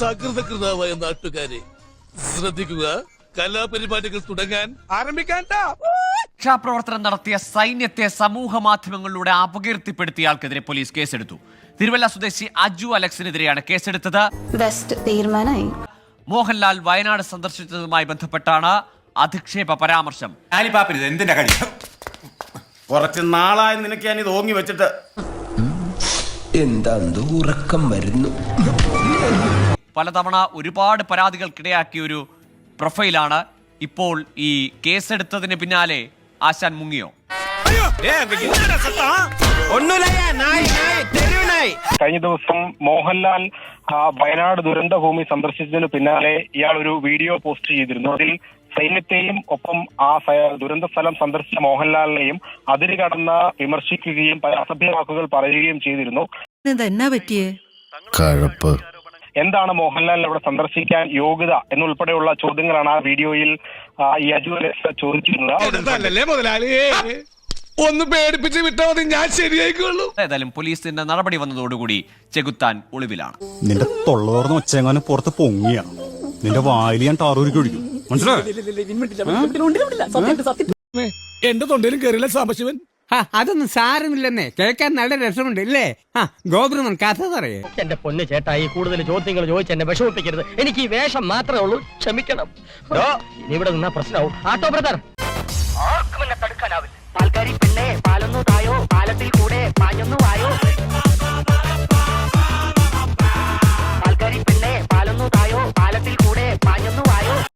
സകൃതകൃതാവായ നാട്ടുകാരെ ശ്രദ്ധിക്കുക, കലാപരിപാടികൾ തുടങ്ങാൻ ആരംഭിക്കാൻ. രക്ഷാപ്രവർത്തനം നടത്തിയ സൈന്യത്തെ സമൂഹ മാധ്യമങ്ങളിലൂടെ അപകീർത്തിപ്പെടുത്തിയ ആൾക്കെതിരെ പോലീസ് കേസെടുത്തു. തിരുവല്ല സ്വദേശി അജു അലക്സിനെതിരെയാണ് കേസെടുത്തത്. തീരുമാനമായി. മോഹൻലാൽ വയനാട് സന്ദർശിച്ചതുമായി ബന്ധപ്പെട്ടാണ് അധിക്ഷേപ പരാമർശം. കുറച്ച് നാളായി നിനക്ക് ഞാൻ ഇത് ഓങ്ങി വെച്ചിട്ട് എന്താ ഉറക്കം വരുന്നു. പലതവണ ഒരുപാട് പരാതികൾക്കിടയാക്കിയ ഒരു പ്രൊഫൈലാണ്. ഇപ്പോൾ ഈ കേസെടുത്തതിന് പിന്നാലെ ആശാൻ മുങ്ങിയോ? കഴിഞ്ഞ ദിവസം മോഹൻലാൽ വയനാട് ദുരന്ത ഭൂമി സന്ദർശിച്ചതിന് പിന്നാലെ ഇയാൾ ഒരു വീഡിയോ പോസ്റ്റ് ചെയ്തിരുന്നു. അതിൽ സൈന്യത്തെയും ഒപ്പം ആ ദുരന്ത സ്ഥലം സന്ദർശിച്ച മോഹൻലാലിനെയും അതിര് കടന്ന് വിമർശിക്കുകയും അസഭ്യ വാക്കുകൾ പറയുകയും ചെയ്തിരുന്നു. എന്താണ് മോഹൻലാൽ അവിടെ സന്ദർശിക്കാൻ യോഗ്യത എന്നുൾപ്പെടെയുള്ള ചോദ്യങ്ങളാണ് ആ വീഡിയോയിൽ ഈ അജു അലക്സ് ചോദിച്ചിരുന്നത്. ഒന്ന് പേടിപ്പിച്ച് വിട്ടാൽ മതി, ഞാൻ ശരിയായിക്കോളൂ. ഏതായാലും പോലീസിന്റെ നടപടി വന്നതോടുകൂടി ചെകുത്താൻ ഒളിവിലാണ്. നിന്റെ തൊള്ളോർന്ന് ഒച്ചെങ്ങാനും പുറത്ത് പൊങ്ങിയ നിന്റെ വായിൽ ഞാൻ ടാറൂരിക്ക് ഒഴിക്കും. മനസ്സിലായോ? എന്റെ തൊണ്ടയിലും കയറില്ല സാംബശിവൻ. അതൊന്നും സാരമില്ലെന്നേ, കേൾക്കാൻ നല്ല രസമുണ്ട് ഇല്ലേ? ഗോപുരം കഥ പറയേ. എന്റെ പൊന്ന് ചേട്ടായി, കൂടുതൽ ചോദ്യങ്ങൾ ചോദിച്ച് എന്നെ വിഷമിപ്പിക്കരുത്. എനിക്ക് ഈ വേഷം മാത്രമേ ഉള്ളൂ, ക്ഷമിക്കണം. ഇനി ഇവിടെ നിന്നാ പ്രശ്നമാവും. ആട്ടോ ബ്രദർ, ആർക്കും എന്നെ തടുക്കാനാവില്ല. പാൽക്കാരി പെണ്ണെ പാലൊന്നു തായോ, പാലത്തിൽ കൂടെ പാഞ്ഞൊന്നു വായോ.